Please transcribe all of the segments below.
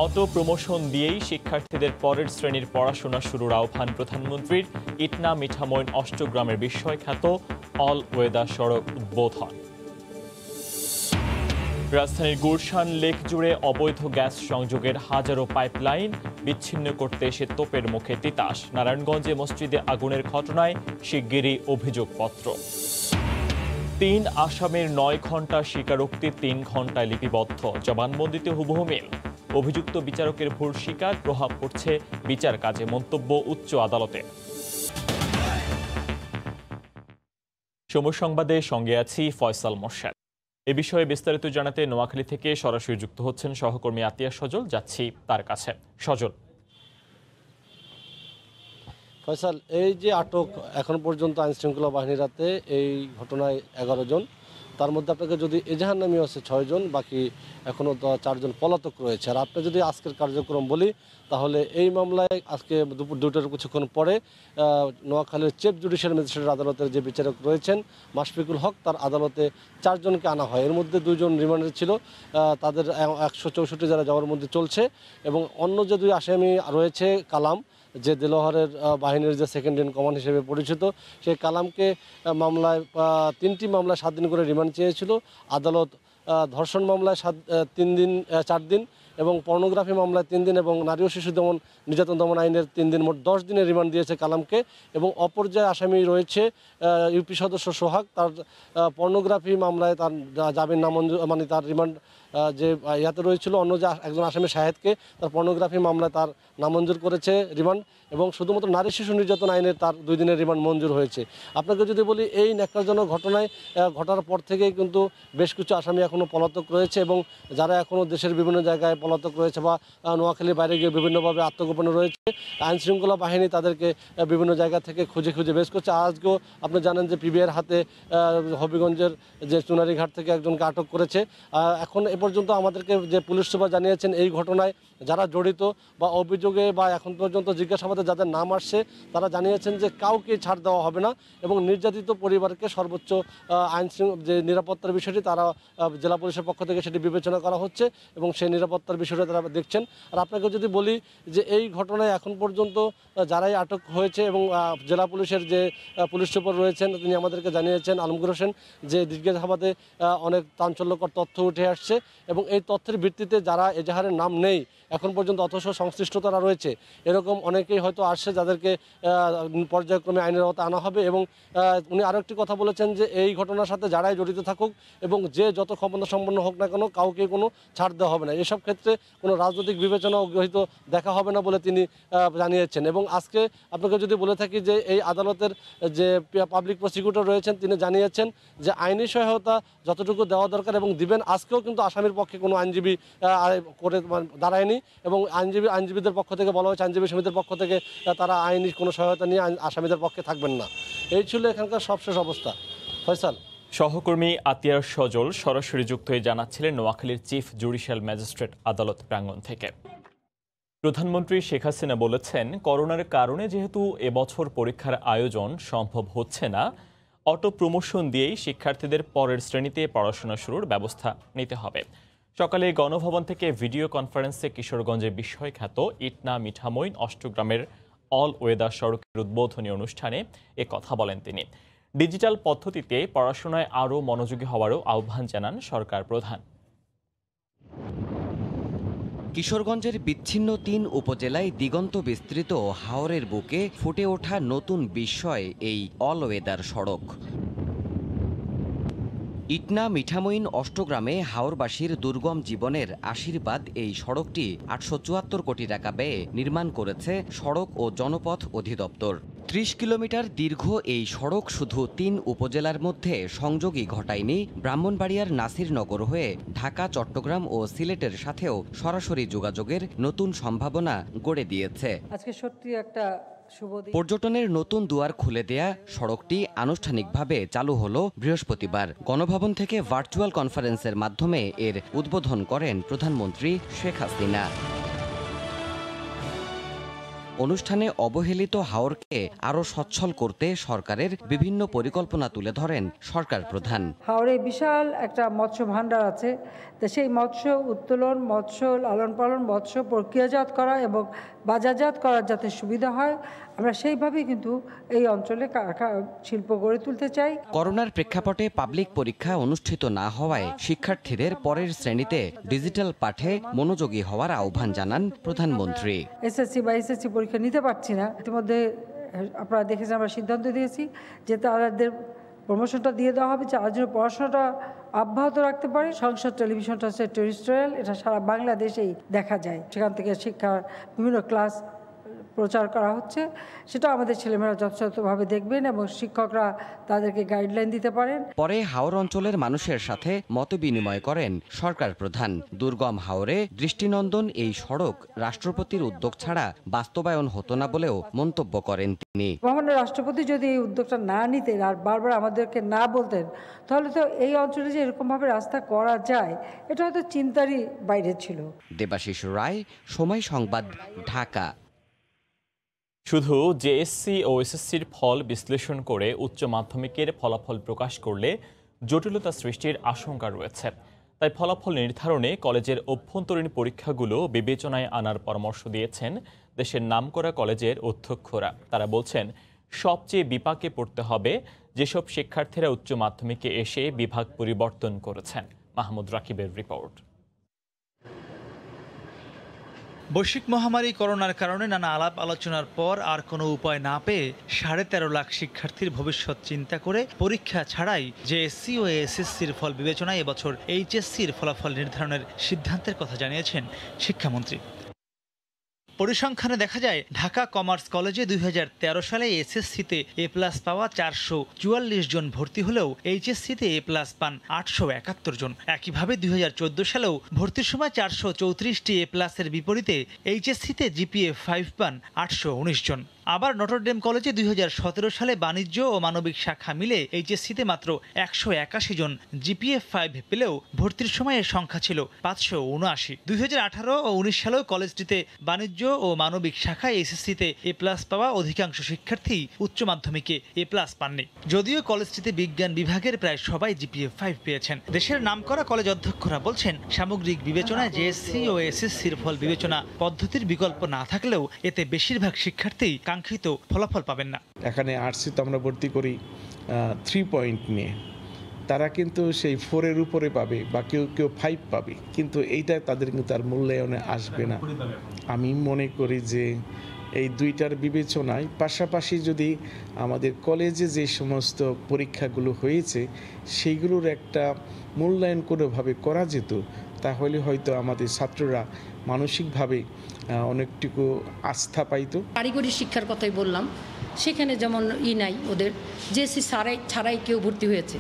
Auto promotion দিয়েই শিক্ষার্থীদের পরের শ্রেণীর পড়াশোনা শুরুর আহ্বান প্রধানমন্ত্রীর। ইটনা মিঠামইন অষ্টগ্রামের বিস্ময়খ্যাত অল ওয়েদার সড়ক উদ্বোধন। রাজধানীর গুলশান লেক জুড়ে অবৈধ গ্যাস সংযোগের হাজারো পাইপলাইন বিচ্ছিন্ন করতে এসে তোপের মুখে তিতাস। নারায়ণগঞ্জে মসজিদে আগুনের ঘটনায় শিগগিরই অভিযোগপত্র। ৩ আসামির ৯ ঘণ্টা স্বীকারোক্তি ৩ ঘণ্টায় লিপিবদ্ধ। জবানবন্দিতে হুবহু মিল। অভিযুক্ত বিচারকের ভুল স্বীকার প্রভাব পড়ছে বিচার কাজে, মন্তব্য উচ্চ আদালতে। সময় সংবাদে সঙ্গে আছি ফয়সাল মোর্শেদ। এ বিষয়ে বিস্তারিত জানাতে নোয়াখালী থেকে সরাসরি যুক্ত হচ্ছেন সহকর্মী আতিয়া সজল। যাচ্ছি তার কাছে। সজল, ফয়সাল, এই যে আটক এখন পর্যন্ত আইনশৃঙ্খলা বাহিনীর হাতে এই ঘটনায় 11 জন, তার মধ্যে আপনাকে যদি এজাহার নামী আছে 6 জন, বাকি এখনও 4 জন পলাতক রয়েছে। আর আপনি যদি আজকের কার্যক্রম বলি তাহলে এই মামলায় আজকে দুপুর 2টার কিছুক্ষণ পরে নোয়াখালীর চিফ জুডিশিয়াল ম্যাজিস্ট্রেট আদালতের যে বিচারক রয়েছেন মাশফিকুল হক, তার আদালতে 4 জনকে আনা হয়। এর মধ্যে 2 জন রিমান্ডে ছিল, তাদের 164 যারা যাওয়ার মধ্যে চলছে। এবং অন্য যে 2 আসামি রয়েছে, কালাম, যে দেলোয়ারের বাহিনীর যে সেকেন্ড ইন কমান্ড হিসেবে পরিচিত, সেই কালামকে মামলায় 3টি মামলায় 7 দিন করে রিমান্ড চেয়েছিল আদালত। ধর্ষণ মামলায় 4 দিন এবং পর্নোগ্রাফি মামলায় 3 দিন এবং নারী ও শিশু দমন নির্যাতন দমন আইনের 3 দিন, মোট 10 দিনের রিমান্ড দিয়েছে কালামকে। এবং অপর যে আসামি রয়েছে ইউপি সদস্য সোহাগ, তার পর্নোগ্রাফি মামলায় তার জামিন নামঞ্জুর, মানে তার রিমান্ড যে ইয়াতে রয়েছিল। অন্য যে একজন আসামি শাহেদকে তার পর্নোগ্রাফি মামলায় তার নামঞ্জুর করেছে রিমান্ড, এবং শুধুমাত্র নারী শিশু নির্যাতন আইনে তার 2 দিনের রিমান্ড মঞ্জুর হয়েছে। আপনাকে যদি বলি, এই ন্যাক্কারজনক ঘটনায় ঘটার পর থেকেই কিন্তু বেশ কিছু আসামি এখনও পলাতক রয়েছে, এবং যারা এখনও দেশের বিভিন্ন জায়গায় পলাতক রয়েছে বা নোয়াখালীর বাইরে গিয়ে বিভিন্নভাবে আত্মগোপনে রয়েছে, আইনশৃঙ্খলা বাহিনী তাদেরকে বিভিন্ন জায়গা থেকে খুঁজে খুঁজে বের করছে। আজকেও আপনি জানেন যে পিবিআর হাতে হবিগঞ্জের যে চুনারিঘাট থেকে একজনকে আটক করেছে। এখন এ পর্যন্ত আমাদেরকে যে পুলিশ সুপার জানিয়েছেন, এই ঘটনায় যারা জড়িত বা অভিযোগে বা এখন পর্যন্ত জিজ্ঞাসাবাদে যাদের নাম আসছে, তারা জানিয়েছেন যে কাউকে ছাড় দেওয়া হবে না, এবং নির্যাতিত পরিবারকে সর্বোচ্চ আইন যে নিরাপত্তার বিষয়টি তারা জেলা পুলিশের পক্ষ থেকে সেটি বিবেচনা করা হচ্ছে, এবং সেই নিরাপত্তার বিষয়টা তারা দেখছেন। আর আপনাকে যদি বলি যে এই ঘটনায় এখন পর্যন্ত যারাই আটক হয়েছে, এবং জেলা পুলিশের যে পুলিশ সুপার রয়েছেন তিনি আমাদেরকে জানিয়েছেন, আলমগীর হোসেন, যে জিজ্ঞাসাবাদে অনেক চাঞ্চল্যকর তথ্য উঠে আসছে, এবং এই তথ্যের ভিত্তিতে যারা এজাহারের নাম নেই এখন পর্যন্ত অথচ সংশ্লিষ্টতারা রয়েছে, এরকম অনেকেই হয়তো আসছে যাদেরকে পর্যায়ক্রমে আইনের আওতায় আনা হবে। এবং উনি আরও একটি কথা বলেছেন যে এই ঘটনার সাথে যারাই জড়িত থাকুক এবং যে যত ক্ষমতা সম্পন্ন হোক না কেন, কাউকে কোনো ছাড় দেওয়া হবে না। এসব ক্ষেত্রে কোনো রাজনৈতিক বিবেচনা গৃহীত দেখা হবে না বলে তিনি জানিয়েছেন। এবং আজকে আপনাকে যদি বলে থাকি যে এই আদালতের যে পাবলিক প্রসিকিউটর রয়েছেন তিনি জানিয়েছেন যে আইনি সহায়তা যতটুকু দেওয়া দরকার এবং দিবেন। আজকেও কিন্তু আসামির পক্ষে কোনো আইনজীবী করে দাঁড়ায়নি, এবং আইনজীবীদের পক্ষ থেকে বলা হয়েছে, আইনজীবী সমিতির পক্ষ থেকে তারা আইনি কোনো সহায়তা নিয়ে আসামিদের পক্ষে থাকবেন না। এই ছিল এখানকার সবশেষ অবস্থা। ফয়সাল। সহকর্মী আতিয়ার সজল সরাসরি যুক্ত হয়ে জানাচ্ছিলেন নোয়াখালীর চিফ জুডিশিয়াল ম্যাজিস্ট্রেট আদালত প্রাঙ্গণ থেকে। প্রধানমন্ত্রী শেখ হাসিনা বলেছেন, করোনার কারণে যেহেতু এবছর পরীক্ষার আয়োজন সম্ভব হচ্ছে না, অটো প্রমোশন দিয়েই শিক্ষার্থীদের পরের শ্রেণীতে পড়াশোনা শুরুর ব্যবস্থা নিতে হবে। সকালে গণভবন থেকে ভিডিও কনফারেন্সে কিশোরগঞ্জের বিস্ময়খ্যাত ইটনা মিঠামইন অষ্টগ্রামের অল ওয়েদার সড়কের উদ্বোধনী অনুষ্ঠানে এ কথা বলেন তিনি। ডিজিটাল পদ্ধতিতে পড়াশোনায় আরও মনোযোগী হওয়ারও আহ্বান জানান সরকার প্রধান। কিশোরগঞ্জের বিচ্ছিন্ন 3 উপজেলায় দিগন্ত বিস্তৃত হাওরের বুকে ফুটে ওঠা নতুন বিস্ময় এই অল ওয়েদার সড়ক। ইটনা মিঠামইন অষ্টগ্রামে হাওরবাসীর দুর্গম জীবনের আশীর্বাদ এই সড়কটি 874 কোটি টাকা ব্যয়ে নির্মাণ করেছে সড়ক ও জনপথ অধিদপ্তর। 30 কিলোমিটার দীর্ঘ এই সড়ক শুধু 3 উপজেলার মধ্যে সংযোগই ঘটায়নি, ব্রাহ্মণবাড়িয়ার নাসিরনগর হয়ে ঢাকা, চট্টগ্রাম ও সিলেটের সাথেও সরাসরি যোগাযোগের নতুন সম্ভাবনা গড়ে দিয়েছে। আজকে সত্যি একটা পর্যটনের নতুন দুয়ার খুলে দেয়া সড়কটি আনুষ্ঠানিকভাবে চালু হলো বৃহস্পতিবার। গণভবন থেকে ভার্চুয়াল কনফারেন্সের মাধ্যমে এর উদ্বোধন করেন প্রধানমন্ত্রী শেখ হাসিনা। অনুষ্ঠানে অবহেলিত হাওরকে আরও সচ্ছল করতে সরকারের বিভিন্ন পরিকল্পনা তুলে ধরেন সরকার প্রধান। হাওরে বিশাল একটা মৎস্য ভাণ্ডার আছে, তো সেই মৎস্য উত্তোলন, মৎস্য লালন পালন, মৎস্য প্রক্রিয়াজাত করা এবং বাজারজাত করার যাতে সুবিধা হয়, আমরা সেইভাবেই কিন্তু এই অঞ্চলে শিল্প গড়ে তুলতে চাই। করোনার প্রেক্ষাপটে পাবলিক পরীক্ষা অনুষ্ঠিত না হওয়ায় শিক্ষার্থীদের পরের শ্রেণীতে ডিজিটাল পাঠে মনোযোগী হওয়ার আহ্বান জানান প্রধানমন্ত্রী। এসএসসি পরীক্ষা নিতে পারছি না, ইতিমধ্যে আপনারা দেখেছেন আমরা সিদ্ধান্ত দিয়েছি যে তাদের প্রমোশনটা দিয়ে দেওয়া হবে, যারা জন্য পড়াশোনাটা অব্যাহত রাখতে পারে। সংসদ টেলিভিশনটা হচ্ছে টেরিস্ট্রিয়াল, এটা সারা বাংলাদেশেই দেখা যায়, সেখান থেকে শিক্ষার বিভিন্ন ক্লাস প্রচার করা হচ্ছে, সেটা আমাদের ছেলেমেয়েরা যথাযথভাবে দেখবেন এবং শিক্ষকরা তাদেরকে গাইডলাইন দিতে পারেন। পরে হাওর অঞ্চলের মানুষের সাথে মতবিনিময় করেন সরকার প্রধান। দুর্গম হাওরে দৃষ্টিনন্দন এই সড়ক রাষ্ট্রপতির উদ্যোগ ছাড়া বাস্তবায়ন হতো না বলেও মন্তব্য করেন তিনি। মহামান্য রাষ্ট্রপতি যদি এই উদ্যোগটা না নিতেন আর বারবার আমাদেরকে না বলতেন, তাহলে তো এই অঞ্চলে যে এরকমভাবে রাস্তা করা যায় এটা হয়তো চিন্তারই বাইরে ছিল। দেবাশিস রায়, সময় সংবাদ, ঢাকা। শুধু জেএসসি ও এসএসসির ফল বিশ্লেষণ করে উচ্চ মাধ্যমিকের ফলাফল প্রকাশ করলে জটিলতা সৃষ্টির আশঙ্কা রয়েছে। তাই ফলাফল নির্ধারণে কলেজের অভ্যন্তরীণ পরীক্ষাগুলো বিবেচনায় আনার পরামর্শ দিয়েছেন দেশের নামকরা কলেজের অধ্যক্ষরা। তারা বলছেন, সবচেয়ে বিপাকে পড়তে হবে যেসব শিক্ষার্থীরা উচ্চ মাধ্যমিকে এসে বিভাগ পরিবর্তন করেছেন। মাহমুদ রাকিবের রিপোর্ট। বৈশ্বিক মহামারী করোনার কারণে নানা আলাপ আলোচনার পর আর কোনো উপায় না পেয়ে 13.5 লাখ শিক্ষার্থীর ভবিষ্যৎ চিন্তা করে পরীক্ষা ছাড়াই জেএসসি ও এসএসসির ফল বিবেচনায় এবছর এইচএসসির ফলাফল নির্ধারণের সিদ্ধান্তের কথা জানিয়েছেন শিক্ষামন্ত্রী। পরিসংখ্যানে দেখা যায়, ঢাকা কমার্স কলেজে 2013 সালে এসএসসিতে এ+ পাওয়া 444 জন ভর্তি হলেও এইচএসসিতে এ+ পান 871 জন। একইভাবে 2014 সালেও ভর্তির সময় 434টি এ+এর বিপরীতে এইচএসসিতে জিপিএ 5 পান 819 জন। আবার নটরডেম কলেজে 2017 সালে বাণিজ্য ও মানবিক শাখা মিলে এইচএসসিতে মাত্র 181 জন জিপিএ 5 পেলেও ভর্তির সময় এর সংখ্যা ছিল 579। 2018 ও 19 সালেও কলেজটিতে বাণিজ্য ও মানবিক শাখায় এসএসসিতে এ+ পাওয়া অধিকাংশ শিক্ষার্থী উচ্চ মাধ্যমিকে এ+ পাননি। যদিও কলেজটিতে বিজ্ঞান বিভাগের প্রায় সবাই জিপিএ 5 পেয়েছেন। দেশের নামকরা কলেজ অধ্যক্ষরা বলছেন, সামগ্রিক বিবেচনায় জেএসসি ও এসএসসির ফল বিবেচনা পদ্ধতির বিকল্প না থাকলেও এতে বেশিরভাগ শিক্ষার্থী কাঙ্ক্ষিত ফলাফল পাবেন না। এখানে আর্টসে তো আমরা ভর্তি করি 3 পয়েন্ট নিয়ে, তারা কিন্তু সেই 4-এর উপরে পাবে বা কেউ 5 পাবে, কিন্তু এইটা তাদের কিন্তু তার মূল্যায়নে আসবে না। আমি মনে করি যে এই দুইটার বিবেচনায় পাশাপাশি যদি আমাদের কলেজে যে সমস্ত পরীক্ষাগুলো হয়েছে সেইগুলোর একটা মূল্যায়ন কোনোভাবে করা যেত, তাহলে হয়তো আমাদের ছাত্ররা মানসিকভাবে অনেকটুকু আস্থা পাইতো। কারিগরি শিক্ষার কথাই বললাম, সেখানে যেমন নাই, ওদের জেএসসি ছাড়াই কেউ ভর্তি হয়েছে,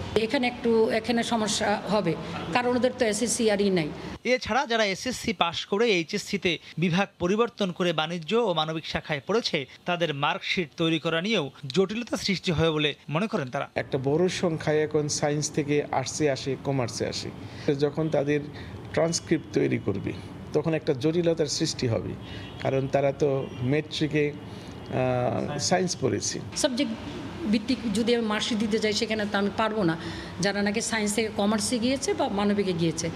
এখানে সমস্যা হবে, কারণ ওদের তো এসএসসি আর নাই। এছাড়া যারা এসএসসি পাশ করে এইচএসসিতে বিভাগ পরিবর্তন করে বাণিজ্য ও মানবিক শাখায় পড়েছে, তাদের মার্কশিট তৈরি করা নিয়েও জটিলতা সৃষ্টি হয় বলে মনে করেন তারা। একটা বড় সংখ্যায় এখন সায়েন্স থেকে আর্টসে আসে, কমার্সে আসে, যখন তাদের ট্রান্সক্রিপ্ট তৈরি করবে তখন একটা জটিলতার সৃষ্টি হবে, কারণ তারা তো মেট্রিকে সায়েন্স পড়েছে। সাবজেক্ট ভিত্তিক যদি আমি মার্কশিট দিতে যাই, সেখানে তো আমি পারবো না, যারা নাকি সায়েন্স থেকে কমার্সে গিয়েছে বা মানবিকে গিয়েছে।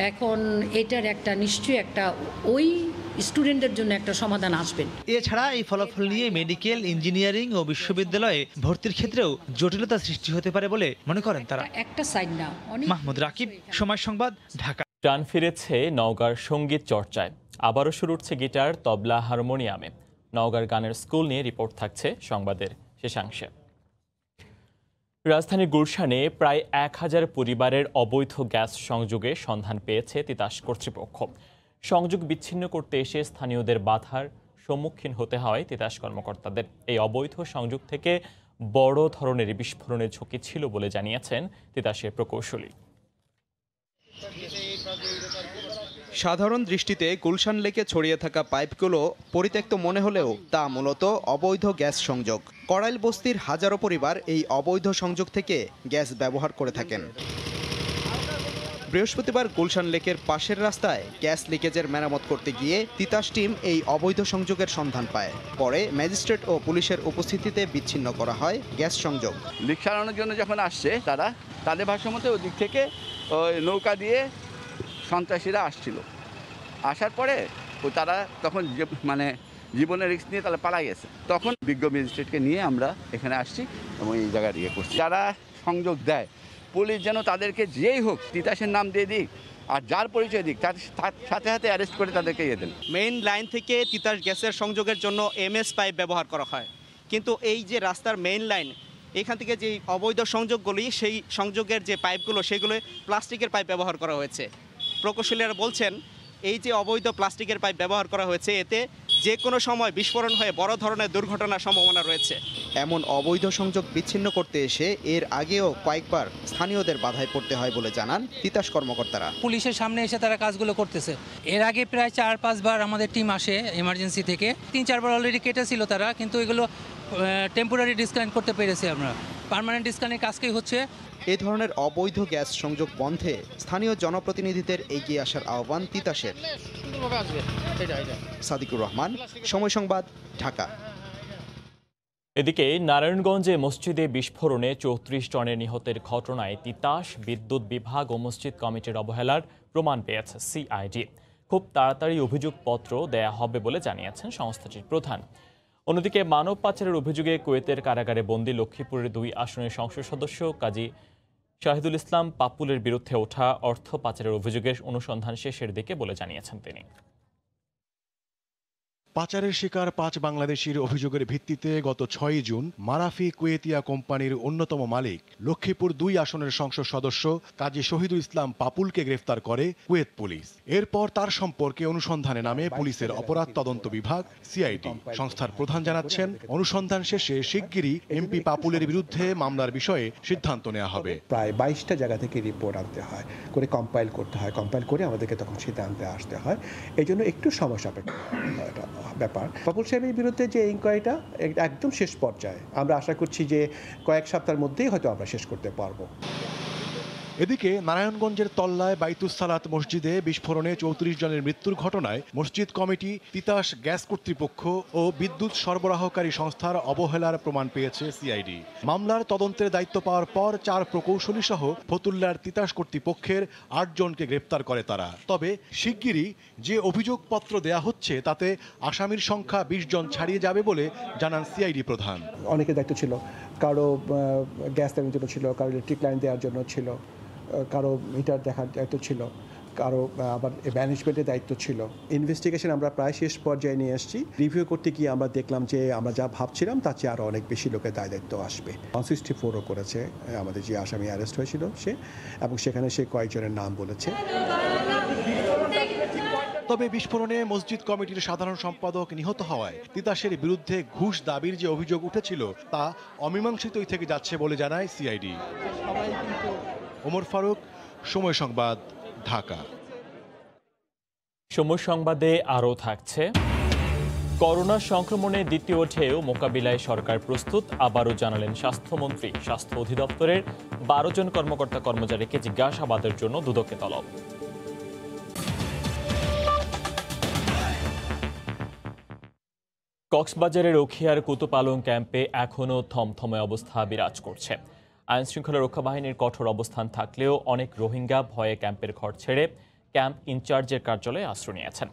এখন এটার একটা নিশ্চয়ই একটা ওই স্টুডেন্টদের জন্য একটা সমাধান আসবেন। এছাড়া এই ফলাফল নিয়ে মেডিকেল, ইঞ্জিনিয়ারিং ও বিশ্ববিদ্যালয়ে ভর্তির ক্ষেত্রেও জটিলতা সৃষ্টি হতে পারে বলে মনে করেন তারা। একটা সাইড না। মাহমুদ রাকিব, সময় সংবাদ, ঢাকা। টান ফিরেছে নওগাঁর সঙ্গীত চর্চায়। আবারও শুরু হচ্ছে গিটার, তবলা, হারমোনিয়ামে। নওগাঁর গানের স্কুল নিয়ে রিপোর্ট থাকছে সংবাদের শেষাংশে। রাজধানীর গুলশানে প্রায় 1000 পরিবারের অবৈধ গ্যাস সংযোগে সন্ধান পেয়েছে তিতাস কর্তৃপক্ষ। সংযোগ বিচ্ছিন্ন করতে এসে স্থানীয়দের বাধার সম্মুখীন হতে হয় তিতাস কর্মকর্তাদের। এই অবৈধ সংযোগ থেকে বড় ধরনের বিস্ফোরণের ঝুঁকি ছিল বলে জানিয়েছেন তিতাসের প্রকৌশলী। সাধারণ দৃষ্টিতে গুলশান লেকে ছড়িয়ে থাকা পাইপগুলো পরিত্যক্ত মনে হলেও তা মূলত অবৈধ গ্যাস সংযোগ। কড়াইল বস্তির হাজারো পরিবার এই অবৈধ সংযোগ থেকে গ্যাস ব্যবহার করে থাকেন। বৃহস্পতিবার গুলশান লেকের পাশের রাস্তায় গ্যাস লিকেজের মেরামত করতে গিয়ে তিতাস টিম এই অবৈধ সংযোগের সন্ধান পায়। পরে ম্যাজিস্ট্রেট ও পুলিশের উপস্থিতিতে বিচ্ছিন্ন করা হয় গ্যাস সংযোগ। লিক সারানোর জন্য যখন আসছে তাদের ভাষ্যমতে ওদিক থেকে ওই নৌকা দিয়ে সন্ত্রাসীরা আসছিল। আসার পরে তারা তখন জীবনের রিস্ক নিয়ে তারা পালা গেছে। তখন বিজ্ঞ ম্যাজিস্ট্রেটকে নিয়ে আমরা এখানে আসছি এবং এই জায়গায় করছি। যারা সংযোগ দেয় পুলিশ যেন তাদেরকে যেই হোক তিতাসের নাম দিয়ে দিক আর যার পরিচয় দিক তার সাথে সাথে অ্যারেস্ট করে তাদেরকে দেন। মেইন লাইন থেকে তিতাস গ্যাসের সংযোগের জন্য এমএস পাইপ ব্যবহার করা হয়, কিন্তু এই যে রাস্তার মেইন লাইন এখান থেকে যে অবৈধ সংযোগগুলি সেই সংযোগের যে পাইপগুলো সেগুলো প্লাস্টিকের পাইপ ব্যবহার করা হয়েছে। প্রকৌশলীরা বলছেন এই যে অবৈধ প্লাস্টিকের পাইপ ব্যবহার করা হয়েছে এতে যে কোনো সময় বিস্ফোরণ হয়ে বড় ধরনের দুর্ঘটনার সম্ভাবনা রয়েছে। এমন অবৈধ সংযোগ বিচ্ছিন্ন করতে এসে এর আগেও কয়েকবার স্থানীয়দের বাধায় পড়তে হয় বলে জানান তিতাস কর্মকর্তারা। পুলিশের সামনে এসে তারা কাজগুলো করতেছে। এর আগে প্রায় 4-5 বার আমাদের টিম আসে এমার্জেন্সি থেকে, 3-4 বার অলরেডি কেটেছিল তারা, কিন্তু এগুলো টেম্পোরারি ডিসকানেক্ট করতে পেরেছি আমরা। পার্মানেন্ট ডিসকানেক্ট আজকেই হচ্ছে। এ ধরনের অবৈধ গ্যাস সংযোগ বন্ধে স্থানীয় জনপ্রতিনিধিদের এগিয়ে আসার আহ্বান তিতাসের। সাদিকুর রহমান, সময় সংবাদ, ঢাকা। এদিকে নারায়ণগঞ্জে মসজিদে বিস্ফোরণে 34 জনের নিহতের ঘটনায় তিতাস বিদ্যুৎ বিভাগ ও মসজিদ কমিটির অবহেলার প্রমাণ পেয়েছে সিআইডি। খুব তাড়াতাড়ি অভিযোগপত্র দেয়া হবে বলে জানিয়েছেন সংস্থাটির প্রধান। অন্যদিকে মানব পাচারের অভিযোগে কুয়েতের কারাগারে বন্দী লক্ষ্মীপুরের 2 আসনের সংসদ সদস্য কাজী শাহিদুল ইসলাম পাপুলের বিরুদ্ধে ওঠা অর্থ পাচারের অভিযোগের অনুসন্ধান শেষের দিকে বলে জানিয়েছেন তিনি। পাচারের শিকার 5 বাংলাদেশির অভিযোগের ভিত্তিতে গত 6 জুন মারাফি কুয়েতিয়া কোম্পানির অন্যতম মালিক লক্ষ্মীপুর 2 আসনের সংসদ সদস্য কাজী শহীদুল ইসলাম পাপুলকে গ্রেফতার করে কুয়েত পুলিশ। এরপর তার সম্পর্কে অনুসন্ধানে নামে পুলিশের অপরাধ তদন্ত বিভাগ সিআইডি। সংস্থার প্রধান জানাচ্ছেন, অনুসন্ধান শেষে শিগগিরই এমপি পাপুলের বিরুদ্ধে মামলার বিষয়ে সিদ্ধান্ত নেওয়া হবে। প্রায় 22টা জায়গা থেকে রিপোর্ট আনতে হয়, করে কম্পাইল করতে হয়, কম্পাইল করে আমাদেরকে তখন সিদ্ধান্তে আসতে হয়। এই জন্য একটু সময় সাপেক্ষ ব্যাপার। পাপুল সাহেবের বিরুদ্ধে যে ইনকোয়ারিটা একদম শেষ পর্যায়ে, আমরা আশা করছি যে কয়েক সপ্তাহের মধ্যেই হয়তো আমরা শেষ করতে পারবো। এদিকে নারায়ণগঞ্জের তল্লায় বাইতুস সালাত মসজিদে বিস্ফোরণে 34 জনের মৃত্যুর ঘটনায় মসজিদ কমিটি, তিতাস গ্যাস কর্তৃপক্ষ ও বিদ্যুৎ সরবরাহকারী সংস্থার অবহেলার প্রমাণ পেয়েছে সিআইডি। মামলার তদন্তের দায়িত্ব পাওয়ার পর 4 প্রকৌশলী সহ ফতুল্লার তিতাস কর্তৃপক্ষের 8 জনকে গ্রেপ্তার করে তারা। তবে শিগগিরই যে অভিযোগপত্র দেয়া হচ্ছে তাতে আসামির সংখ্যা 20 জন ছাড়িয়ে যাবে বলে জানান সিআইডি প্রধান। অনেকের দায়িত্ব ছিল, কারো গ্যাস দেওয়ার জন্য ছিল, কারো ইলেকট্রিক লাইন দেওয়ার জন্য ছিল, কারো মিটার দেখার দায়িত্ব ছিল, কারো আবার ম্যানেজমেন্টের দায়িত্ব ছিল। ইনভেস্টিগেশন আমরা প্রায় শেষ পর্যায়ে নিয়ে এসেছি। রিভিউ করতে গিয়ে আমরা দেখলাম যে আমরা যা ভাবছিলাম তার চেয়ে আরও অনেক বেশি লোকের দায়িত্ব আসবে। 164ও করেছে আমাদের যে আসামি অ্যারেস্ট হয়েছিল সে, এবং সেখানে সে কয়েকজনের নাম বলেছে। তবে বিস্ফোরণে মসজিদ কমিটির সাধারণ সম্পাদক নিহত হওয়ায় তিতাসের বিরুদ্ধে ঘুষ দাবির যে অভিযোগ উঠেছিল তা অমীমাংসিতই থেকে যাচ্ছে বলে জানায় সিআইডি। ওমর ফারুক, সময় সংবাদ, ঢাকা। সময় সংবাদে আরও থাকছে, করোনা সংক্রমণের দ্বিতীয় ঢেউ মোকাবিলায় সরকার প্রস্তুত, আবারও জানালেন স্বাস্থ্যমন্ত্রী। স্বাস্থ্য অধিদপ্তরের 12 জন কর্মকর্তা কর্মচারীকে জিজ্ঞাসাবাদের জন্য দুদকে তলব। কক্সবাজারের উখিয়ার কুতুপালং ক্যাম্পে এখনও থমথমে অবস্থা বিরাজ করছে। আইনশৃঙ্খলা রক্ষা বাহিনীর কঠোর অবস্থান থাকলেও অনেক রোহিঙ্গা ভয়ে ক্যাম্পের ঘর ছেড়ে ক্যাম্প ইনচার্জের কার্যালয়ে আশ্রয় নিয়েছেন।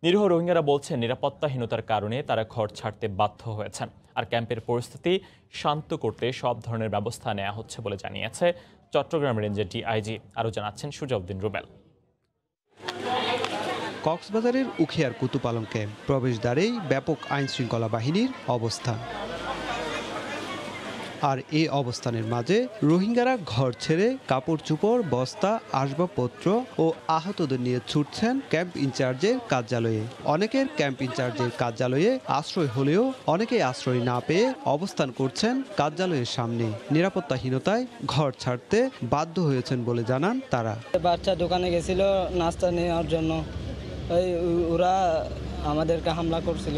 নিরীহ রোহিঙ্গারা বলছেন নিরাপত্তাহীনতার কারণে তারা ঘর ছাড়তে বাধ্য হয়েছেন। আর ক্যাম্পের পরিস্থিতি শান্ত করতে সব ধরনের ব্যবস্থা নেওয়া হচ্ছে বলে জানিয়েছে চট্টগ্রাম রেঞ্জের ডিআইজি। আরও জানাচ্ছেন সুজাউদ্দিন রুবেল। কক্সবাজারের উখিয়ার কুতুপালং ক্যাম্প প্রবেশদ্বারেই ব্যাপক আইনশৃঙ্খলা বাহিনীর অবস্থান। আর এই অবস্থানের মাঝে রোহিঙ্গারা ঘর ছেড়ে কাপড় চোপড়, বস্তা, আসবাবপত্র ও আহতদের নিয়ে ছুটছেন ক্যাম্প ইনচার্জের কার্যালয়ে। অনেকের ক্যাম্প ইনচার্জের কার্যালয়ে আশ্রয় হলেও অনেকেই আশ্রয় না পেয়ে অবস্থান করছেন কার্যালয়ের সামনে। নিরাপত্তাহীনতায় ঘর ছাড়তে বাধ্য হয়েছেন বলে জানান তারা। বাচ্চা দোকানে গেছিল নাস্তা নেওয়ার জন্য, ওরা আমাদেরকে হামলা করছিল।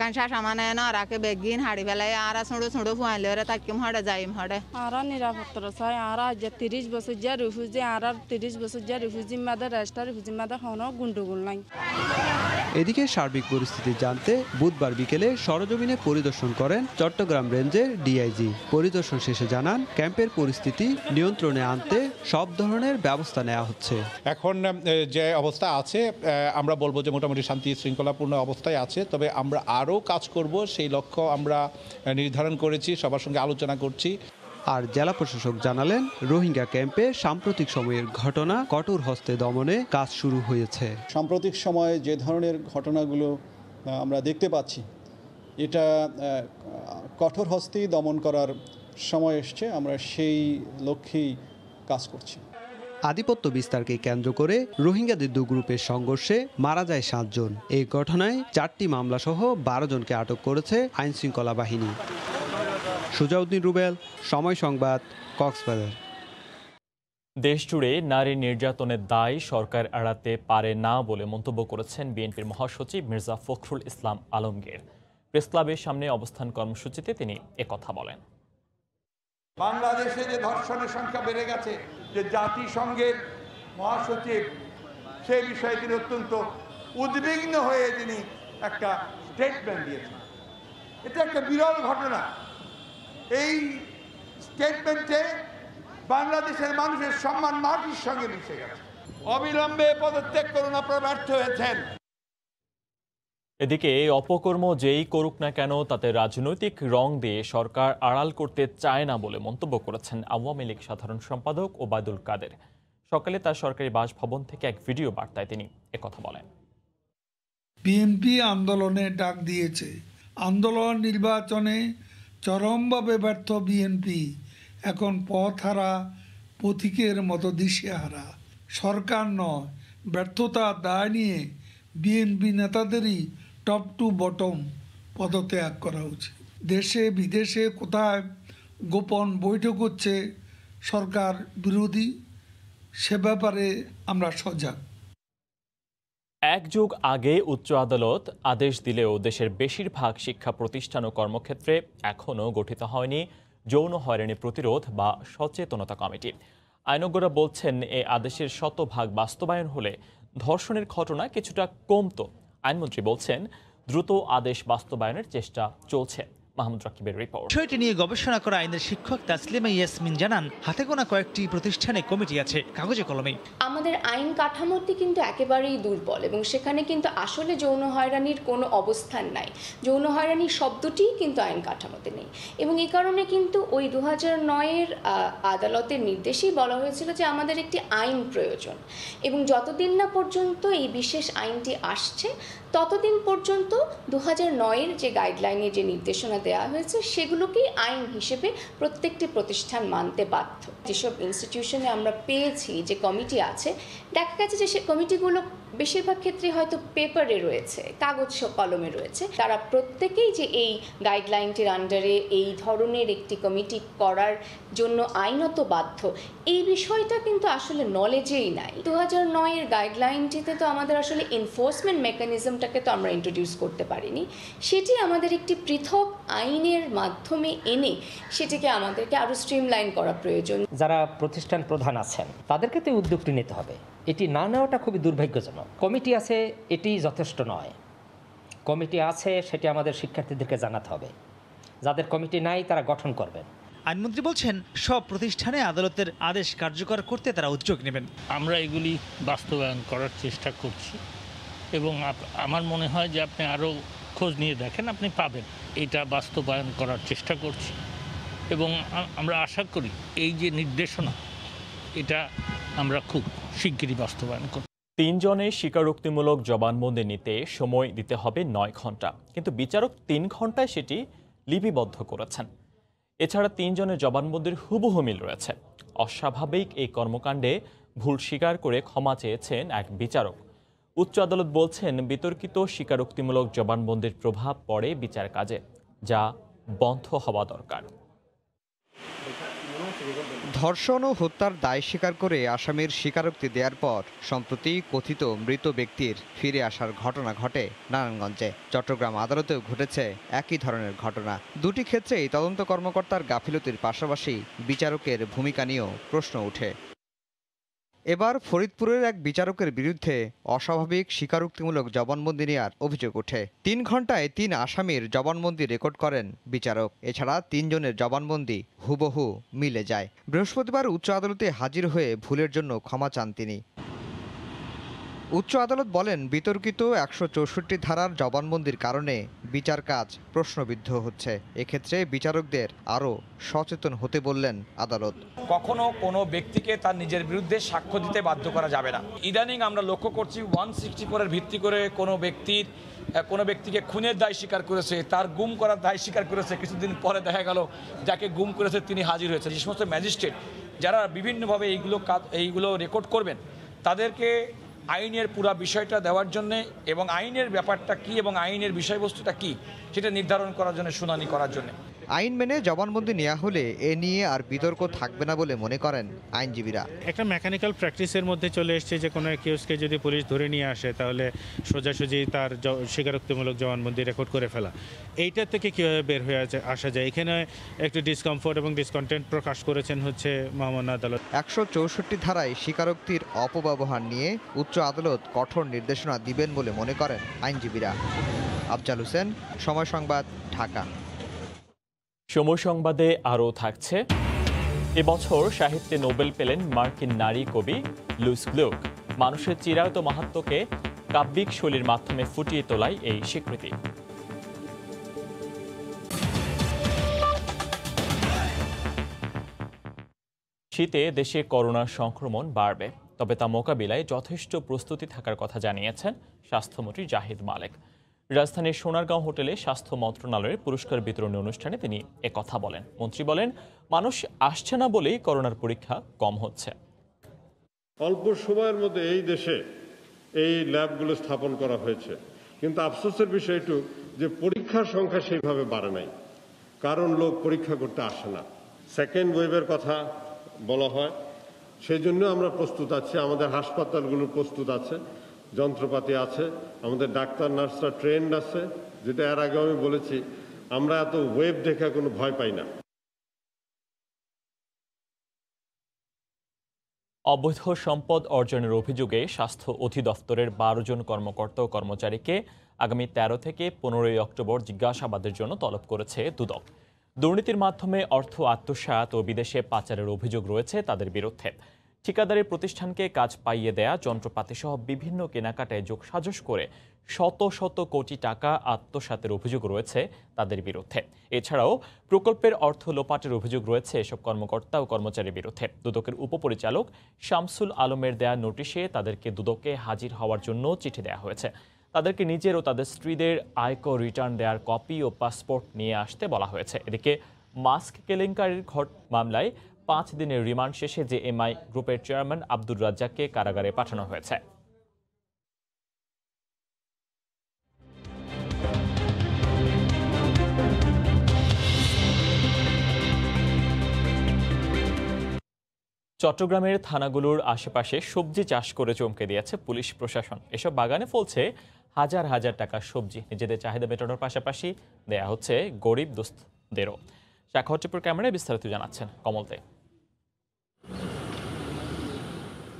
কাঁচা সামানে না রাখে বেগিন হাড়ি বেলায় আর ছোট ফুয়াইলে ওরা তাকিম হড়ে যাইম হড়ে আর নিরাপত্তা চাই আর যে 30 বছর যে রিফিউজি আর 30 বছর যে রিফিউজি মাদে রেজিস্টার রিফিউজি মাদে কোনো গুন্ডুগুল নাই। এদিকে সার্বিক পরিস্থিতি জানতে বুধবার বিকেলে সরজমিনে পরিদর্শন করেন চট্টগ্রাম রেঞ্জের ডিআইজি। পরিদর্শন শেষে জানান ক্যাম্পের পরিস্থিতি নিয়ন্ত্রণে আনতে সব ধরনের ব্যবস্থা নেওয়া হচ্ছে। এখন যে অবস্থা আছে আমরা বলবো যে মোটামুটি শান্তি শৃঙ্খলাপূর্ণ অবস্থায় আছে, তবে আমরা আরও কাজ করব সেই লক্ষ্য আমরা নির্ধারণ করেছি, সবার সঙ্গে আলোচনা করছি। আর জেলা প্রশাসক জানালেন রোহিঙ্গা ক্যাম্পে সাম্প্রতিক সময়ের ঘটনা কঠোর হস্তে দমনে কাজ শুরু হয়েছে। সাম্প্রতিক সময়ে যে ধরনের ঘটনাগুলো আমরা দেখতে পাচ্ছি এটা কঠোর হস্তেই দমন করার সময় এসছে, আমরা সেই লক্ষ্যেই কাজ করছি। আধিপত্য বিস্তারকে কেন্দ্র করে রোহিঙ্গাদের দু গ্রুপের সংঘর্ষে মারা যায় 7 জন। এই ঘটনায় 4টি মামলা সহ 12 জনকে আটক করেছে আইনশৃঙ্খলা বাহিনী। সুজাউদ্দিন রুবেল, সময় সংবাদ, কক্সবাজার। দেশজুড়ে নারী নির্যাতনের দায় সরকার এড়াতে পারে না বলে মন্তব্য করেছেন বিএনপির মহাসচিব মির্জা ফখরুল ইসলাম আলমগীর। প্রেস ক্লাবের সামনে অবস্থান কর্মসূচিতে তিনি একথা বলেন। বাংলাদেশে যে ধর্ষণের সংখ্যা বেড়ে গেছে, যে জাতিসংঘের মহাসচিব সে বিষয়ে তিনি অত্যন্ত উদ্বিগ্ন হয়ে তিনি একটা স্টেটমেন্ট দিয়েছেন। এটা একটা বিরল ঘটনা। এই স্টেটমেন্টে বাংলাদেশের মানুষের সম্মান মাটির সঙ্গে মিশে গেছে। অবিলম্বে পদত্যাগ করুন, আপনারা ব্যর্থ হয়েছেন। এদিকে অপকর্ম যেই করুক না কেন তাতে রাজনৈতিক রং দিয়ে সরকার আড়াল করতে চায় না বলে মন্তব্য করেছেন আওয়ামী লীগ সাধারণ সম্পাদক ওবায়দুল কাদের। সকালে তার সরকারি বাসভবন থেকে এক ভিডিও বার্তায় তিনি একথা বলেন। বিএনপি আন্দোলনে ডাক দিয়েছে। আন্দোলন নির্বাচনে চরমভাবে ব্যর্থ বিএনপি এখন পথহারা পথিকের মতো দিশেহারা। সরকার নয়, ব্যর্থতার দায় নিয়ে বিএনপি নেতাদেরই টপ টু বটম পদত্যাগ করা উচিত। দেশে বিদেশে কোথায় গোপন বৈঠক হচ্ছে সরকার বিরোধী, সে ব্যাপারে আমরা সজাগ। 1 যুগ আগে উচ্চ আদালত আদেশ দিলেও দেশের বেশিরভাগ শিক্ষা প্রতিষ্ঠান ও কর্মক্ষেত্রে এখনও গঠিত হয়নি যৌন হয়রানি প্রতিরোধ বা সচেতনতা কমিটি। আইনজ্ঞরা বলছেন এই আদেশের শতভাগ বাস্তবায়ন হলে ধর্ষণের ঘটনা কিছুটা কমতো। আইনমন্ত্রী বলছেন দ্রুত আদেশ বাস্তবায়নের চেষ্টা চলছে। মাহমুদ রাকিবের রিপোর্ট। বিষয়টি নিয়ে গবেষণা করা আইনের শিক্ষক তাসলিমা ইয়াসমিন জানান, হাতে গোনা কয়েকটি প্রতিষ্ঠানে কমিটি আছে, কাগজে কলমে। আমাদের আইন কাঠামোটি কিন্তু একেবারেই দুর্বল এবং সেখানে কিন্তু আসলে যৌন হয়রানির কোনো অবস্থান নাই। যৌন হয়রানি শব্দটি কিন্তু আইন কাঠামোতে নেই এবং এই কারণে কিন্তু ওই 2009-এর আদালতের নির্দেশেই বলা হয়েছিল যে আমাদের একটি আইন প্রয়োজন এবং যতদিন না পর্যন্ত এই বিশেষ আইনটি আসছে ততদিন পর্যন্ত 2009-এর যে গাইডলাইনে যে নির্দেশনা দেওয়া হয়েছে সেগুলোকেই আইন হিসেবে প্রত্যেকটি প্রতিষ্ঠান মানতে বাধ্য। যেসব ইনস্টিটিউশনে আমরা পেয়েছি যে কমিটি আছে, দেখা গেছে যে সে কমিটিগুলো বেশিরভাগ ক্ষেত্রে হয়তো পেপারে রয়েছে, কাগজ কলমে রয়েছে। তারা প্রত্যেকেই যে এই গাইডলাইনটির আন্ডারে এই ধরনের একটি কমিটি করার জন্য আইনত বাধ্য, এই বিষয়টা কিন্তু আসলে নলেজেই নাই। 2009-এর গাইডলাইনটিতে তো আমাদের আসলে এনফোর্সমেন্ট মেকানিজমটাকে তো আমরা ইন্ট্রোডিউস করতে পারিনি। সেটি আমাদের একটি পৃথক আইনের মাধ্যমে এনে সেটিকে আমাদেরকে আরও স্ট্রিমলাইন করা প্রয়োজন। যারা প্রতিষ্ঠান প্রধান আছেন তাদেরকে তো উদ্যোগটি নিতে হবে। এটি না নেওয়াটা খুবই দুর্ভাগ্যজনক। কমিটি আছে, এটি যথেষ্ট নয়। কমিটি আছে সেটি আমাদের শিক্ষার্থীদেরকে জানাতে হবে। যাদের কমিটি নাই তারা গঠন করবেন। আইনমন্ত্রী বলছেন সব প্রতিষ্ঠানে আদালতের আদেশ কার্যকর করতে তারা উদ্যোগ নেবেন। আমরা এগুলি বাস্তবায়ন করার চেষ্টা করছি এবং আমার মনে হয় যে আপনি আরও খোঁজ নিয়ে দেখেন, আপনি পাবেন। এটা বাস্তবায়ন করার চেষ্টা করছি এবং আমরা আশা করি এই যে নির্দেশনা এটা আমরা খুব শিগগিরই বাস্তবায়ন করব। 3 জনের স্বীকারোক্তিমূলক জবানবন্দি নিতে সময় দিতে হবে 9 ঘন্টা, কিন্তু বিচারক 3 ঘন্টায় সেটি লিপিবদ্ধ করেছেন। এছাড়া 3 জনের জবানবন্দির হুবহু মিল রয়েছে। অস্বাভাবিক এই কর্মকাণ্ডে ভুল স্বীকার করে ক্ষমা চেয়েছেন এক বিচারক। উচ্চ আদালত বলছেন বিতর্কিত স্বীকারোক্তিমূলক জবানবন্দির প্রভাব পড়ে বিচার কাজে, যা বন্ধ হওয়া দরকার। ধর্ষণ ও হত্যার দায় স্বীকার করে আসামির স্বীকারোক্তি দেওয়ার পর সম্প্রতি কথিত মৃত ব্যক্তির ফিরে আসার ঘটনা ঘটে নারায়ণগঞ্জে। চট্টগ্রাম আদালতেও ঘটেছে একই ধরনের ঘটনা। দুটি ক্ষেত্রেই তদন্ত কর্মকর্তার গাফিলতির পাশাপাশি বিচারকের ভূমিকা নিয়েও প্রশ্ন ওঠে। এবার ফরিদপুরের এক বিচারকের বিরুদ্ধে অস্বাভাবিক স্বীকারোক্তিমূলক জবানবন্দি নেওয়ার অভিযোগ ওঠে। 3 ঘন্টায় 3 আসামির জবানবন্দি রেকর্ড করেন বিচারক। এছাড়া 3 জনের জবানবন্দি হুবহু মিলে যায়। বৃহস্পতিবার উচ্চ আদালতে হাজির হয়ে ভুলের জন্য ক্ষমা চান তিনি। উচ্চ আদালত বলেন, বিতর্কিত 164 ধারার জবানবন্দির কারণে বিচার কাজ প্রশ্নবিদ্ধ হচ্ছে। এক্ষেত্রে বিচারকদের আরও সচেতন হতে বললেন আদালত। কখনো কোনো ব্যক্তিকে তার নিজের বিরুদ্ধে সাক্ষ্য দিতে বাধ্য করা যাবে না। ইদানিং আমরা লক্ষ্য করছি 164-এর ভিত্তি করে কোনো ব্যক্তিকে খুনের দায় স্বীকার করেছে, তার গুম করার দায় স্বীকার করেছে, কিছুদিন পরে দেখা গেল যাকে গুম করেছে তিনি হাজির হয়েছে। যে সমস্ত ম্যাজিস্ট্রেট যারা বিভিন্নভাবে এইগুলো রেকর্ড করবেন তাদেরকে আইনের পুরো বিষয়টা দেওয়ার জন্য এবং আইনের ব্যাপারটা কি এবং আইনের বিষয়বস্তুটা কি সেটা নির্ধারণ করার জন্য, শুনানি করার জন্য আইন মেনে জবানবন্দি নেওয়া হলে এ নিয়ে আর বিতর্ক থাকবে না বলে মনে করেন আইনজীবীরা। একটা মেকানিক্যাল প্র্যাকটিসের মধ্যে চলে এসছে যে কোনো অ্যাকিউজকে যদি পুলিশ ধরে নিয়ে আসে তাহলে সোজাসুজি তার স্বীকারোক্তিমূলক জবানবন্দি রেকর্ড করে ফেলা। এইটার থেকে কীভাবে বের হয়ে আসা যায়, এখানে একটু ডিসকমফোর্ট এবং ডিসকন্টেন্ট প্রকাশ করেছেন হচ্ছে মহামান্য আদালত। 164 ধারায় স্বীকারোক্তির অপব্যবহার নিয়ে উচ্চ আদালত কঠোর নির্দেশনা দিবেন বলে মনে করেন আইনজীবীরা। আফজাল হোসেন, সময় সংবাদ, ঢাকা। সময় সংবাদে আরও থাকছে, এবছর সাহিত্যে নোবেল পেলেন মার্কিন নারী কবি লুইস গ্লুক। মানুষের চিরায়ত মাহাত্ম্যকে কাব্যিক শৈলীর মাধ্যমে ফুটিয়ে তোলায় এই স্বীকৃতি। শীতে দেশে করোনা সংক্রমণ বাড়বে, তবে তা মোকাবিলায় যথেষ্ট প্রস্তুতি থাকার কথা জানিয়েছেন স্বাস্থ্যমন্ত্রী জাহিদ মালেক। রাজধানীর সোনারগাঁও হোটেলে স্বাস্থ্য মন্ত্রণালয়ের পুরস্কার বিতরণী অনুষ্ঠানে তিনি একথা বলেন। মন্ত্রী বলেন, মানুষ আসছে না বলেই করোনার পরীক্ষা কম হচ্ছে। অল্প সময়ের মধ্যে এই দেশে এই ল্যাবগুলো স্থাপন করা হয়েছে, কিন্তু আফসোসের বিষয় একটু যে পরীক্ষার সংখ্যা সেইভাবে বাড়ে নাই, কারণ লোক পরীক্ষা করতে আসে না। সেকেন্ড ওয়েভের কথা বলা হয়, সেই জন্য আমরা প্রস্তুত আছি। আমাদের হাসপাতালগুলো প্রস্তুত আছে, যন্ত্রপাতি আছে, আমাদের ডাক্তার নার্সরা ট্রেন্ড আছে। যেটা এর আগে আমি বলেছি, আমরা এত ওয়েব দেখে কোনো ভয় পাই না। অবৈধ সম্পদ অর্জনের অভিযোগে স্বাস্থ্য অধিদপ্তরের 12 জন কর্মকর্তা ও কর্মচারীকে আগামী 13 থেকে 15 অক্টোবর জিজ্ঞাসাবাদের জন্য তলব করেছে দুদক। দুর্নীতির মাধ্যমে অর্থ আত্মসাৎ ও বিদেশে পাচারের অভিযোগ রয়েছে তাদের বিরুদ্ধে। ঠিকাদারি প্রতিষ্ঠানকে কাজ পাইয়ে দেয়া, যন্ত্রপাতি সহ বিভিন্ন কেনাকাটায় যোগসাজশ করে শত শত কোটি টাকা আত্মসাতের অভিযোগ রয়েছে তাদের বিরুদ্ধে। এছাড়াও প্রকল্পের অর্থ লোপাটের অভিযোগ রয়েছে এসব কর্মকর্তা ও কর্মচারীর বিরুদ্ধে। দুদকের উপপরিচালক শামসুল আলমের দেয়া নোটিশে তাদেরকে দুদকে হাজির হওয়ার জন্য চিঠি দেওয়া হয়েছে। তাদেরকে নিজের ও তাদের স্ত্রীদের আয়কর রিটার্ন দেওয়ার কপি ও পাসপোর্ট নিয়ে আসতে বলা হয়েছে। এদিকে মাস্ক কেলেঙ্কারির মামলায় 5 দিনের রিমান্ড শেষে জেএমআই গ্রুপের চেয়ারম্যান আব্দুর রাজ্জাককে কারাগারে পাঠানো হয়েছে। চট্টগ্রামের থানাগুলোর আশেপাশে সবজি চাষ করে চমকে দিয়েছে পুলিশ প্রশাসন। এসব বাগানে ফলছে হাজার হাজার টাকার সবজি। নিজেদের চাহিদা মেটানোর পাশাপাশি দেয়া হচ্ছে গরিব দুস্থদেরও। শাখাহট্টিপুর ক্যামেরায় বিস্তারিত জানাচ্ছেন কমল দে।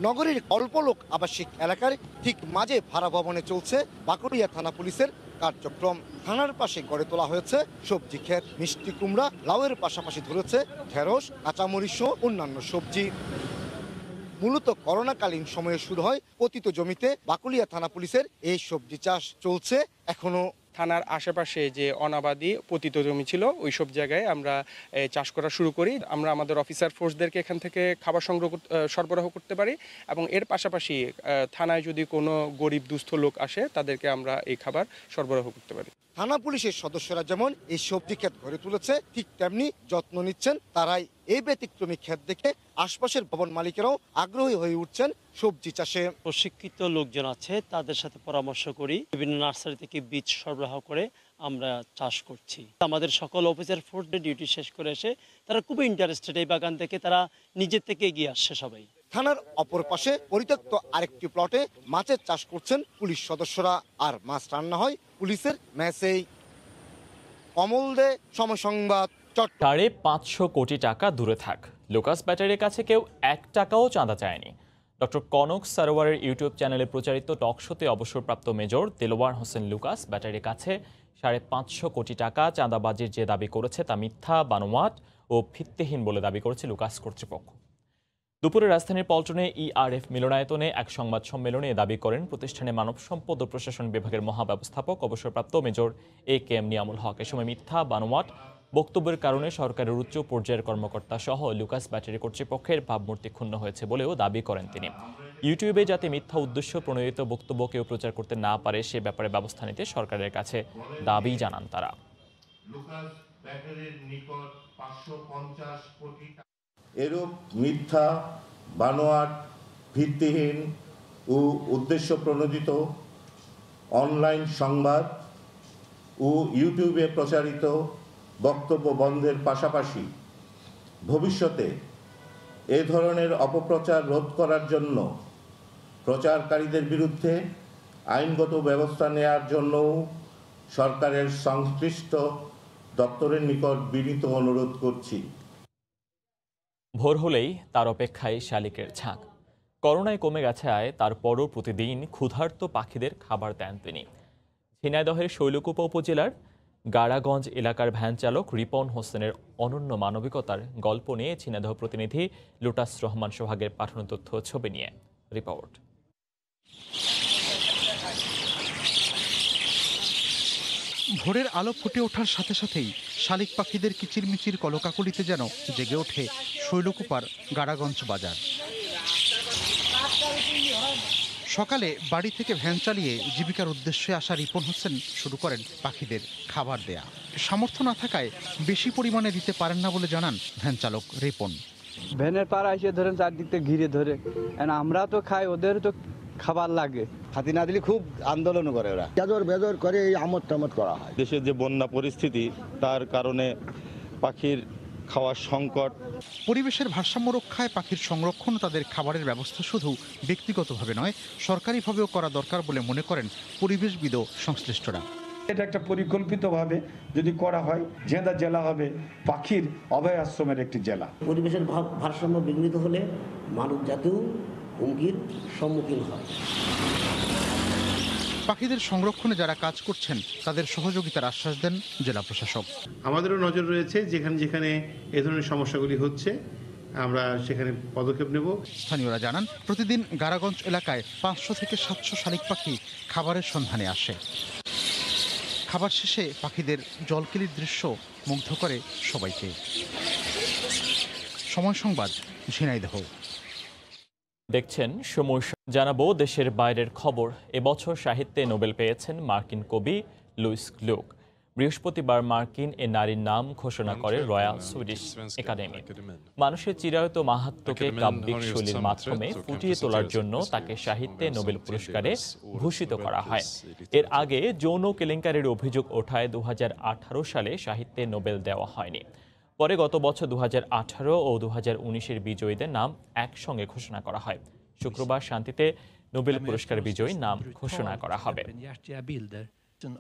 নগরীর অল্প লোক আবাসিক এলাকার ঠিক মাঝে ভাড়া ভবনে চলছে বাঁকুড়িয়া থানা পুলিশের কার্যক্রম। থানার পাশে গড়ে তোলা হয়েছে সবজি ক্ষেত। মিষ্টি কুমড়া, লাউয়ের পাশাপাশি ধরেছে ঢেঁড়স, কাঁচামরিচ সহ অন্যান্য সবজি। মূলত করোনাকালীন সময়ে শুরু হয় পতিত জমিতে বাঁকুড়িয়া থানা পুলিশের এই সবজি চাষ চলছে এখনো। থানার আশেপাশে যে অনাবাদি পতিত জমি ছিল ওই সব জায়গায় আমরা চাষ করা শুরু করি। আমরা আমাদের অফিসার ফোর্সদেরকে এখান থেকে খাবার সরবরাহ করতে পারি এবং এর পাশাপাশি থানায় যদি কোনো গরিব দুস্থ লোক আসে তাদেরকে আমরা এই খাবার সরবরাহ করতে পারি। থানা পুলিশের সদস্যরা যেমন এই সবজি ক্ষেত গড়ে তুলেছে, ঠিক তেমনি যত্ন নিচ্ছেন তারাই। এই ব্যতিক্রমী ক্ষেত দেখে আশপাশের ভবন মালিকেরাও আগ্রহী হয়ে উঠছেন সবজি চাষে। প্রশিক্ষিত লোকজন আছে, তাদের সাথে পরামর্শ করি, বিভিন্ন নার্সারি থেকে বীজ সরবরাহ করে আমরা চাষ করছি। আমাদের সকল অফিসার ফোর্স ডিউটি শেষ করে এসে তারা খুবই ইন্টারেস্টেড, এই বাগান থেকে তারা নিজের থেকে এগিয়ে আসছে সবাই। থানার অপর পাশে পরিত্যক্ত আরেকটি প্লটে মাছের চাষ করছেন পুলিশ সদস্যরা, আর মাছ রান্না হয় পুলিশের মেসেই। অমল দে, সময় সংবাদ। 550 কোটি টাকা দূরে থাক, লুকাস ব্যাটারির কাছে কেউ 1 টাকাও চাঁদা চায়নি। ডক্টর কনক সারোয়ারের ইউটিউব চ্যানেলে প্রচারিত টক শোতে অবসরপ্রাপ্ত মেজর দেলোয়ার হোসেন লুকাস ব্যাটারির কাছে 550 কোটি টাকা চাঁদাবাজির যে দাবি করেছে তা মিথ্যা, বানোয়াট ও ভিত্তিহীন বলে দাবি করেছে লুকাস কর্তৃপক্ষ। দুপুরে রাজধানীর পল্টনে ইআরএফ মিলনায়তনে এক সংবাদ সম্মেলনে দাবি করেন প্রতিষ্ঠানের মানব সম্পদ ও প্রশাসন বিভাগের মহাব্যবস্থাপক অবসরপ্রাপ্ত মেজর AK নিয়ামুল হক। এ সময় মিথ্যা, বানোয়াট বক্তব্যের কারণে সরকারের উচ্চ পর্যায়ের কর্মকর্তা সহ লুকাস ব্যাটারি কর্তৃপক্ষের ভাবমূর্তি ক্ষুণ্ণ হয়েছে বলেও দাবি করেন তিনি। ইউটিউবে যাতে মিথ্যা উদ্দেশ্য প্রণোদিত বক্তব্য কেউ প্রচার করতে না পারে সে ব্যাপারে ব্যবস্থা নিতে সরকারের কাছে দাবি জানান তারা। এরূপ মিথ্যা, বানোয়াট, ভিত্তিহীন ও উদ্দেশ্য প্রণোদিত অনলাইন সংবাদ ও ইউটিউবে প্রচারিত বক্তব্য বন্ধের পাশাপাশি ভবিষ্যতে এ ধরনের অপপ্রচার রোধ করার জন্য প্রচারকারীদের বিরুদ্ধে আইনগত ব্যবস্থা নেয়ার জন্যও সরকারের সংশ্লিষ্ট দপ্তরের নিকট বিনীত অনুরোধ করছি। ভোর হলেই তার অপেক্ষায় শালিকের ঝাঁক। করোনায় কমে গেছে আয়, তারপরও প্রতিদিন ক্ষুধার্ত পাখিদের খাবার দেন তিনি। ঝিনাইদহের শৈলকুপা উপজেলার গাড়াগঞ্জ এলাকার ভ্যান চালক রিপন হোসেনের অনন্য মানবিকতার গল্প নিয়ে ঝিনাইদহ প্রতিনিধি লুটাস রহমান সোহাগের পাঠানো তথ্য ছবি নিয়ে রিপোর্ট। ভোরের আলো ফুটে ওঠার সাথে সাথেই শালিক পাখিদের কিচিরমিচির কলকাকলিতে যেন জেগে ওঠে শৈলকুপার গাড়াগঞ্জ বাজার। সকালে বাড়ি থেকে ভ্যান চালিয়ে জীবিকার উদ্দেশ্যে আসা রিপন হোসেন শুরু করেন পাখিদের খাবার দেয়া। সামর্থ্য না থাকায় বেশি পরিমাণে দিতে পারেন না বলে জানান ভ্যান চালক রিপন। ভ্যানের পাড়া এসে ধরেন চারদিক থেকে ঘিরে ধরে, আমরা তো খাই, ওদের তো খাবার লাগে। হাতি না দিলে খুব আন্দোলন করে, ওরা বেজর করে এই আমোদ টামদ করা হয়। দেশের যে বন্যা পরিস্থিতি তার কারণে পাখির খাওয়ার সংকট। পরিবেশের ভারসাম্য রক্ষায় পাখির সংরক্ষণ ও তাদের খাবারের ব্যবস্থা শুধু ব্যক্তিগতভাবে নয়, সরকারিভাবেও করা দরকার বলে মনে করেন পরিবেশবিদ ও সংশ্লিষ্টরা। এটা একটা পরিকল্পিতভাবে যদি করা হয়, ঝিনাইদহ জেলা হবে পাখির অভয় আশ্রমের একটি জেলা। পরিবেশের ভারসাম্য বিঘ্নিত হলে মানব জাতিও হুমকির সম্মুখীন হয়। পাখিদের সংরক্ষণে যারা কাজ করছেন তাদের সহযোগিতার আশ্বাস দেন জেলা প্রশাসক। আমাদেরও নজর রয়েছে, যেখানে যেখানে এ ধরনের সমস্যাগুলি হচ্ছে আমরা সেখানে পদক্ষেপ নেব। স্থানীয়রা জানান প্রতিদিন গাড়াগঞ্জ এলাকায় 500 থেকে 700 শালিক পাখি খাবারের সন্ধানে আসে। খাবার শেষে পাখিদের জলকেলির দৃশ্য মুগ্ধ করে সবাইকে। সময় সংবাদ, ঝিনাইদহ। দেখছেন সময়। জানাবো দেশের বাইরের খবর। এবছর সাহিত্যে নোবেল পেয়েছেন মার্কিন কবি লুইস গ্লুক। বৃহস্পতিবার মার্কিন এ নারীর নাম ঘোষণা করে রয়্যাল সুইডিশ একাডেমি। মানুষের চিরায়ত মাহাত্ম্যকে কাব্যিক শৈলীর মাধ্যমে ফুটিয়ে তোলার জন্য তাকে সাহিত্যে নোবেল পুরস্কারে ভূষিত করা হয়। এর আগে যৌন কেলেঙ্কারির অভিযোগ ওঠায় 2018 সালে সাহিত্যে নোবেল দেওয়া হয়নি। পরে গত বছর 2018 ও 2019-এর বিজয়ীদের নাম একসঙ্গে ঘোষণা করা হয়। শুক্রবার শান্তিতে নোবেল পুরস্কার বিজয়ী নাম ঘোষণা করা হবে।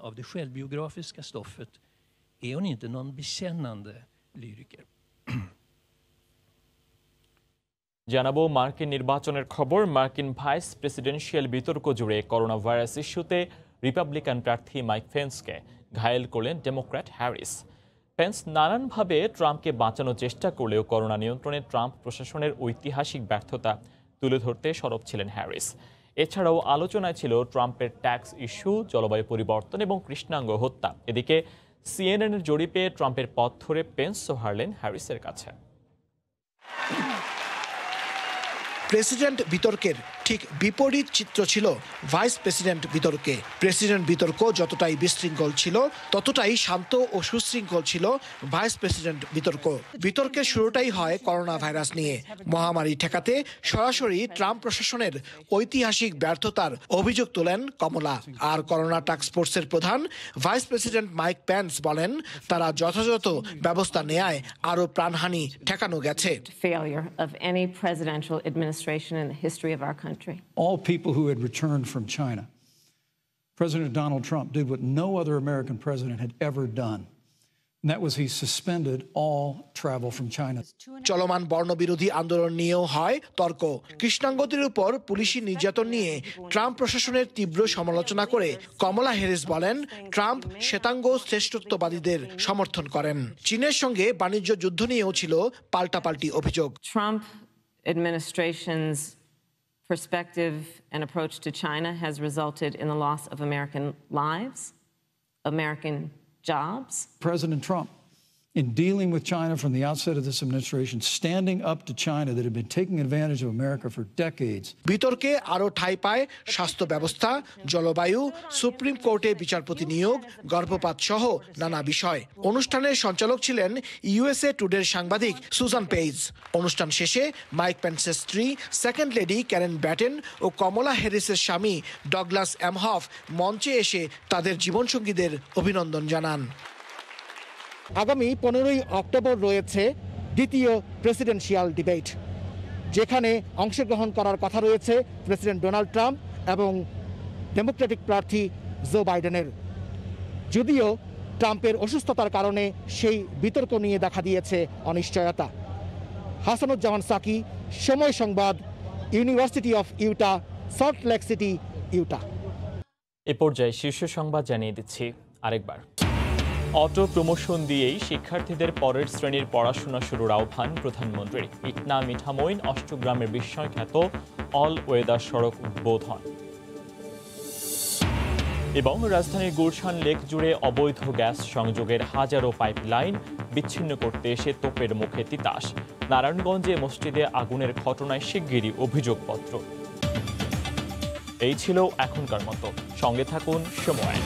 Av det självbiografiska stoffet är hon inte någon bekännande lyriker. জানাবো মার্কিন নির্বাচনের খবর। মার্কিন ভাইস প্রেসিডেন্সিয়াল বিতর্ক জুড়ে করোনা ভাইরাস ইস্যুতে রিপাবলিকান প্রার্থী মাইক পেন্সকে ঘায়েল করলেন ডেমোক্র্যাট হ্যারিস। পেন্স নানানভাবে ট্রাম্পকে বাঁচানোর চেষ্টা করলেও করোনা নিয়ন্ত্রণে ট্রাম্প প্রশাসনের ঐতিহাসিক ব্যর্থতা তুলে ধরতে সরব ছিলেন হ্যারিস। এছাড়াও আলোচনায় ছিল ট্রাম্পের ট্যাক্স ইস্যু, জলবায়ু পরিবর্তন এবং কৃষ্ণাঙ্গ হত্যা। এদিকে সিএনএনের জরিপে ট্রাম্পের পথ ধরে পেন্সও হারলেন হ্যারিসের কাছে। প্রেসিডেন্ট বিতর্কের ঠিক বিপরীত চিত্র ছিল ভাইস প্রেসিডেন্ট বিতর্কে। প্রেসিডেন্ট বিতর্ক যতটাই বিশৃঙ্খল ছিল, ততটাই শান্ত ও সুশৃঙ্খল ছিল ভাইস প্রেসিডেন্ট বিতর্ক। বিতর্কের শুরুটাই হয় করোনা ভাইরাস নিয়ে। মহামারী ঠেকাতে সরাসরি ট্রাম্প প্রশাসনের ঐতিহাসিক ব্যর্থতার অভিযোগ তোলেন কমলা। আর করোনা টাস্ক ফোর্সের প্রধান ভাইস প্রেসিডেন্ট মাইক পেন্স বলেন, তারা যথাযথ ব্যবস্থা নেয়ায় আরও প্রাণহানি ঠেকানো গেছে। Failure of any presidential administration in the history of our country. All people who had returned from China, President Donald Trump did what no other American president had ever done. And that was he suspended all travel from China. চলমান বর্ণবিরোধী আন্দোলন নিয়েও হয় তর্ক। কৃষ্ণাঙ্গদের উপর পুলিশি নির্যাতন নিয়ে Trump প্রশাসনের তীব্র সমালোচনা করে কমলা হ্যারিস বলেন, ট্রাম্প শ্বেতাঙ্গ শ্রেষ্ঠত্ববাদীদের সমর্থন করেন। চীনের সঙ্গে বাণিজ্য যুদ্ধ নিয়েও ছিল পাল্টাপাল্টি অভিযোগ। Trump administration's perspective and approach to China has resulted in the loss of American lives, American jobs. President Trump, in dealing with China from the outset of this administration, standing up to China that had been taking advantage of America for decades. বিতর্কে আরও ঠাঁই পায় স্বাস্থ্য ব্যবস্থা, জলবায়ু, supreme কোর্টে বিচারপতি নিয়োগ, গর্ভপাত সহ নানা বিষয়। অনুষ্ঠানের সঞ্চালক ছিলেন ইউএসএ টুডের সাংবাদিক সুজান পেইজ। অনুষ্ঠান শেষে মাইক পেন্সের স্ত্রী সেকেন্ড লেডি ক্যারেন ব্যাটেন ও কমলা হ্যারিসের স্বামী ডগলাস এমহফ মঞ্চে এসে তাদের জীবনসঙ্গীদের অভিনন্দন জানান। আগামী 15ই অক্টোবর রয়েছে দ্বিতীয় প্রেসিডেন্সিয়াল ডিবেট, যেখানে অংশগ্রহণ করার কথা রয়েছে প্রেসিডেন্ট ডোনাল্ড ট্রাম্প এবং ডেমোক্রেটিক প্রার্থী জো বাইডেনের। যদিও ট্রাম্পের অসুস্থতার কারণে সেই বিতর্ক নিয়ে দেখা দিয়েছে অনিশ্চয়তা। Hasanuzzaman Saki, Somoy Sangbad, University of Utah, Salt Lake City, Utah. এ পর্যায়ে শীর্ষ সংবাদ জানিয়ে দিচ্ছি আরেকবার। অটো প্রমোশন দিয়েই শিক্ষার্থীদের পরের শ্রেণীর পড়াশোনা শুরুর আহ্বান প্রধানমন্ত্রীর। ইটনা মিঠামইন অষ্টগ্রামের বিস্ময়খ্যাত অল ওয়েদার সড়ক উদ্বোধন। এবং রাজধানীর গুলশান লেক জুড়ে অবৈধ গ্যাস সংযোগের হাজারো পাইপলাইন বিচ্ছিন্ন করতে এসে তোপের মুখে তিতাস। নারায়ণগঞ্জে মসজিদে আগুনের ঘটনায় শিগগিরই অভিযোগপত্র। এই ছিল এখনকার মতো, সঙ্গে থাকুন সময়।